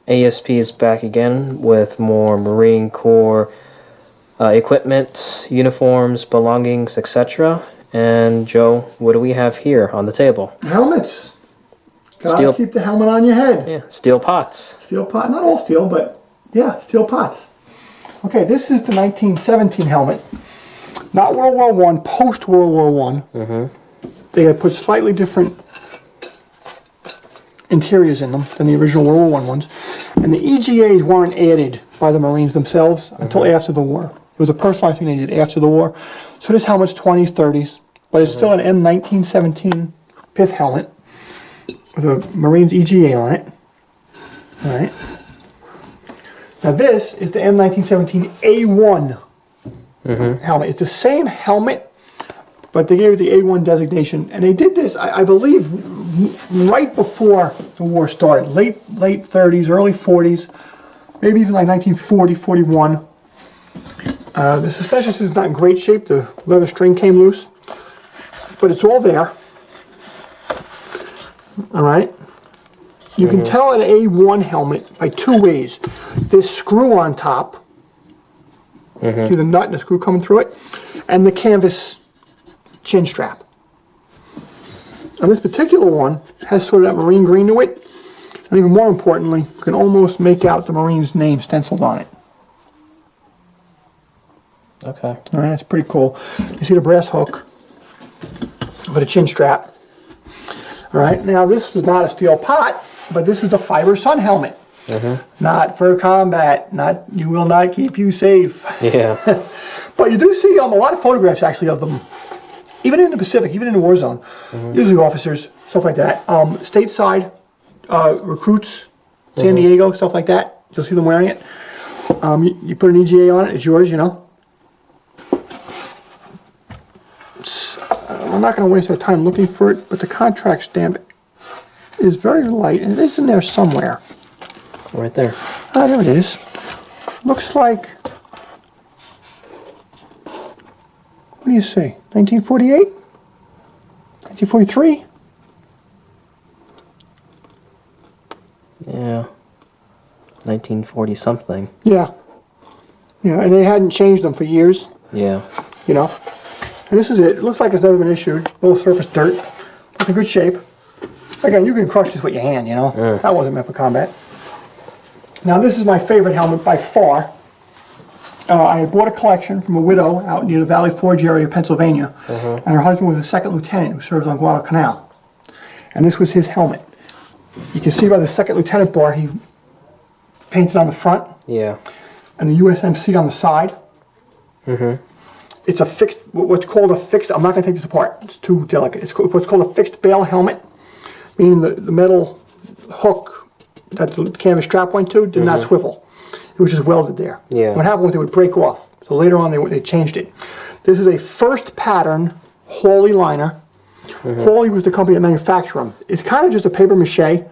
ASP is back again with more Marine Corps equipment, uniforms, belongings, etc. And Joe, what do we have here on the table? Helmets. Gotta keep the helmet on your head. Yeah, steel pots. Steel pot, not all steel, but yeah, steel pots. Okay, this is the 1917 helmet. Not World War I, post World War I. They had put slightly different interiors in them than the original World War I ones. And the EGAs weren't added by the Marines themselves until after the war. It was a personalized thing they did after the war. So this helmet's 20s, 30s, but it's still an M1917 pith helmet with a Marines EGA on it. All right. Now this is the M1917 A1 helmet. It's the same helmet, but they gave it the A1 designation, and they did this, I believe, right before the war started, late 30s, early 40s, maybe even like 1940, 41. The suspension system is not in great shape. The leather string came loose, but it's all there. All right. You can tell an A1 helmet by two ways. This screw on top, see the nut and the screw coming through it, and the canvas chin strap. And this particular one has sort of that marine green to it, and even more importantly, you can almost make out the Marine's name stenciled on it. Okay. All right, that's pretty cool. You see the brass hook for the chin strap. All right, now this was not a steel pot, but this is the fiber sun helmet. Not for combat. Not, you will not keep you safe. Yeah. But you do see a lot of photographs actually of them, even in the Pacific, even in the war zone. Usually officers, stuff like that. Stateside recruits, San Diego, stuff like that. You'll see them wearing it. You put an EGA on it, it's yours, you know. I'm not going to waste our time looking for it, but the contract stamp is very light, and it is in there somewhere. Right there. Ah, there it is. Looks like, what do you say, 1948? 1943? Yeah. 1940 something. Yeah. Yeah, and they hadn't changed them for years. Yeah. You know. And this is it. It looks like it's never been issued. A little surface dirt. It's in good shape. Again, you can crush this with your hand, you know. That wasn't meant for combat. Now this is my favorite helmet by far. I had bought a collection from a widow out near the Valley Forge area of Pennsylvania. And her husband was a second lieutenant who served on Guadalcanal. And this was his helmet. You can see by the second lieutenant bar he painted on the front. Yeah. And the USMC on the side. It's a fixed, what's called a fixed, I'm not going to take this apart, it's too delicate. It's what's called a fixed bail helmet, meaning the metal hook that the canvas strap went to did not swivel. It was just welded there. Yeah. What happened was it would break off. So later on they changed it. This is a first pattern Hawley liner. Hawley was the company that manufactured them. It's kind of just a paper mache,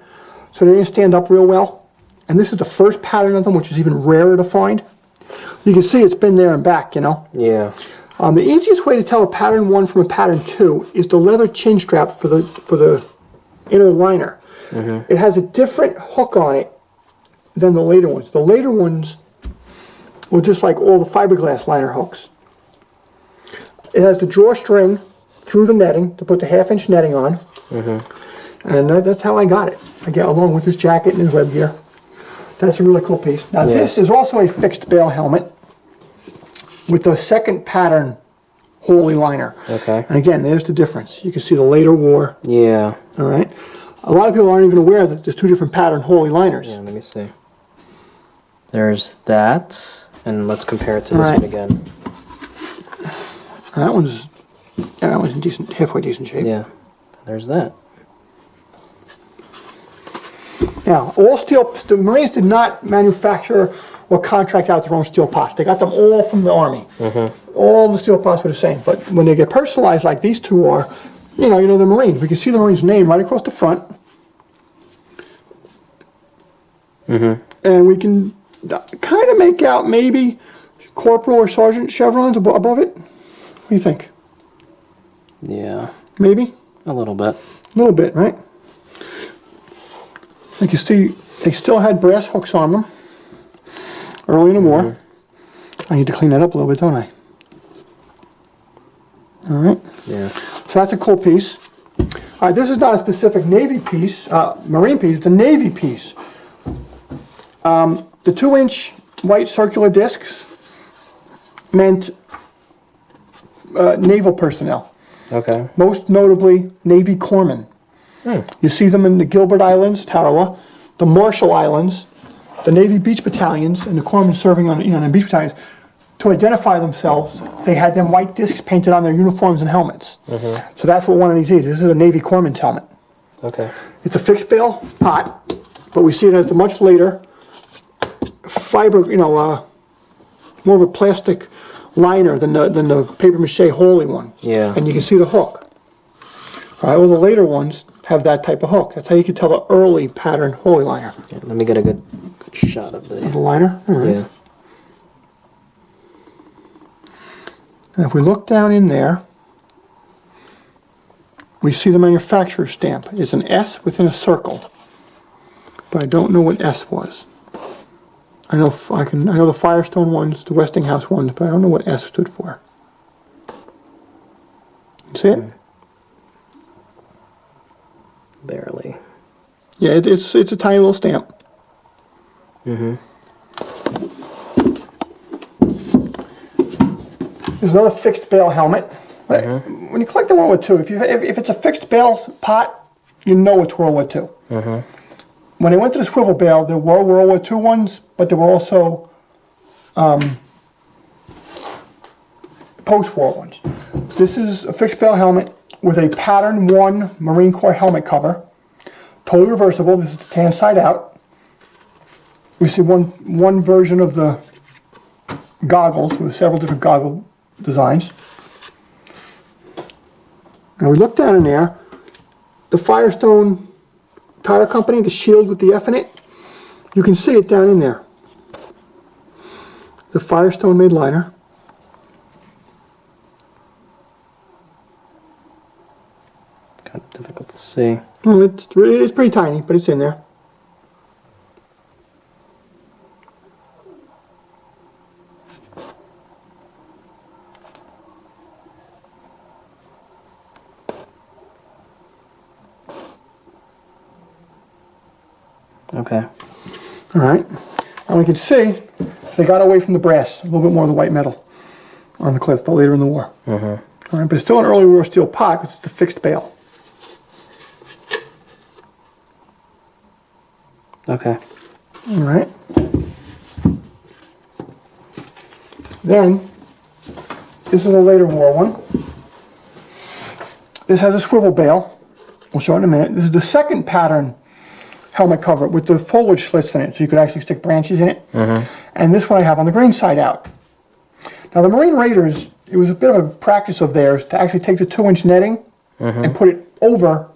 so they didn't stand up real well. And this is the first pattern of them, which is even rarer to find. You can see it's been there and back, you know. Yeah. The easiest way to tell a pattern 1 from a pattern 2 is the leather chin strap for the inner liner. It has a different hook on it than the later ones. The later ones were just like all the fiberglass liner hooks. It has the drawstring through the netting to put the 1/2-inch netting on. And that's how I got it. I get along with his jacket and his web gear. That's a really cool piece. Now this is also a fixed bail helmet with the second pattern Hawley liner. Okay. And again, there's the difference. You can see the later war. Yeah. All right. A lot of people aren't even aware that there's 2 different pattern Hawley liners. Yeah, let me see. There's that, and let's compare it to this one again. And that one's in decent, halfway decent shape. Yeah. There's that. Now, all steel, the Marines did not manufacture or contract out their own steel pots. They got them all from the Army. All the steel pots were the same. But when they get personalized like these two are, you know the Marines. We can see the Marine's name right across the front. And we can kind of make out maybe corporal or sergeant chevrons above it. What do you think? Yeah. Maybe? A little bit. A little bit, right? Like you see, they still had brass hooks on them early in the war. I need to clean that up a little bit, don't I? All right. Yeah. So that's a cool piece. All right, this is not a specific Navy piece, Marine piece. It's a Navy piece. The 2-inch white circular discs meant naval personnel. Okay. Most notably, Navy corpsmen. You see them in the Gilbert Islands, Tarawa, the Marshall Islands, the Navy beach battalions, and the corpsmen serving on, in the beach battalions. To identify themselves, they had them white discs painted on their uniforms and helmets. So that's what one of these is. This is a Navy corpsman's helmet. Okay. It's a fixed bail pot, but we see it as the much later fiber, more of a plastic liner than the paper mache Holy one. Yeah. And you can see the hook. All right, well, the later ones have that type of hook. That's how you can tell the early pattern Holy liner. Yeah, let me get a good shot of The the. liner? All right. Yeah. And if we look down in there, we see the manufacturer's stamp. It's an S within a circle, but I don't know what S was. I know the Firestone ones, the Westinghouse ones, but I don't know what S stood for. See it? Barely. Yeah, it's a tiny little stamp. There's another fixed bail helmet. When you collect the World War II, if it's a fixed bail pot, you know it's World War II. When they went to the swivel bail, there were World War II ones, but there were also post-war ones. This is a fixed bail helmet with a pattern 1 Marine Corps helmet cover, totally reversible. This is the tan side out. We see one version of the goggles with several different goggle designs. Now we look down in there, the Firestone Tire Company, the shield with the F in it, you can see it down in there. The Firestone made liner. Kind of difficult to see. Well, it's pretty tiny, but it's in there. Okay. All right, and we can see they got away from the brass, a little bit more of the white metal on the clips, but later in the war. All right, but it's still an early war steel pot because it's the fixed bail. Okay. All right. Then, this is a later war one. This has a swivel bail. We'll show it in a minute. This is the second pattern helmet cover with the foliage slits in it, so you could actually stick branches in it. And this one I have on the green side out. Now the Marine Raiders, it was a bit of a practice of theirs to actually take the 2-inch netting and put it over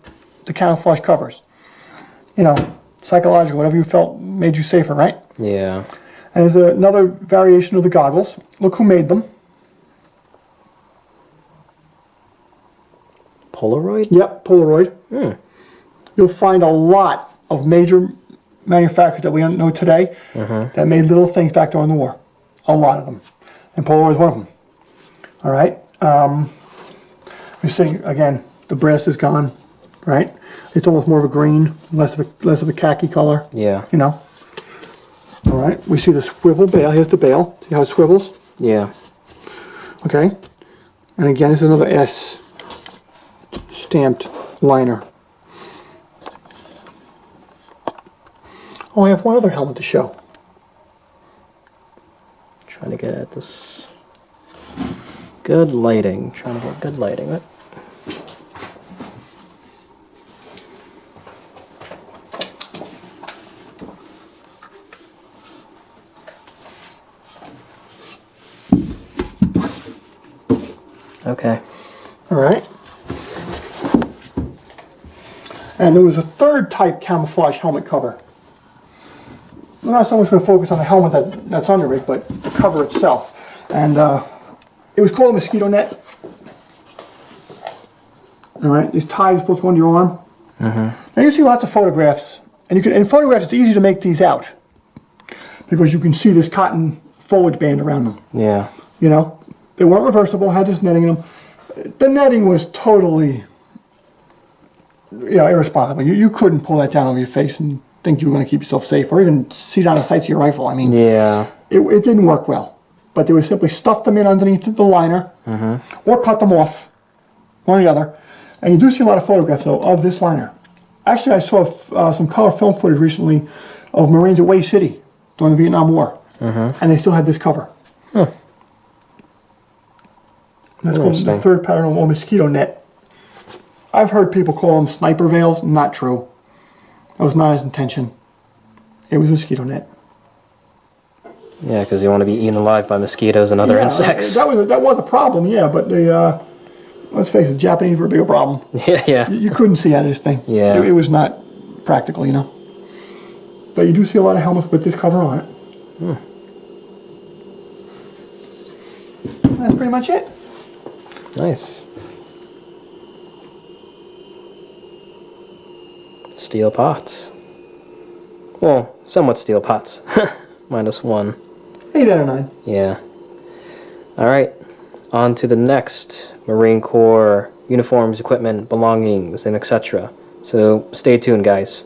the camouflage covers. Psychological, whatever you felt made you safer, right? Yeah. And there's another variation of the goggles. Look who made them. Polaroid? Yep, Polaroid. You'll find a lot of major manufacturers that we don't know today that made little things back during the war. A lot of them. And Polaroid is one of them. All right. We see, again, the brass is gone, right? It's almost more of a green, less of a khaki color. Yeah. All right. We see the swivel bail. Here's the bail. See how it swivels? Yeah. Okay. And again, this is another S stamped liner. Oh, I have one other helmet to show. Trying to get at this. Good lighting. Trying to get good lighting. Right? Okay. All right. And there was a third type camouflage helmet cover. I'm not so much going to focus on the helmet that's under it, but the cover itself. And it was called a Mosquito Net. All right, these ties supposed to go under your arm. Now you see lots of photographs And you can, in photographs, it's easy to make these out because you can see this cotton foliage band around them. Yeah. You know, they weren't reversible, had this netting in them. The netting was totally, irresponsible. You couldn't pull that down over your face and think you were going to keep yourself safe, or even see down the sights of your rifle. I mean, Yeah. it didn't work well. But they would simply stuff them in underneath the liner, or cut them off, one or the other. And you do see a lot of photographs, though, of this liner. Actually, I saw some color film footage recently of Marines at Way City during the Vietnam War, and they still had this cover. That's called the third pattern, or Mosquito Net. I've heard people call them sniper veils. Not true. That was not his intention. It was Mosquito Net. Yeah, because you want to be eaten alive by mosquitoes and other insects. That was a problem, yeah, but let's face it, the Japanese were a bigger problem. Yeah. You couldn't see out of this thing. Yeah. It was not practical, you know. But you do see a lot of helmets with this cover on it. That's pretty much it. Nice. Steel pots. Well, somewhat steel pots. -1. 8 out of 9. Yeah. Alright. On to the next Marine Corps uniforms, equipment, belongings, and etc. So stay tuned, guys.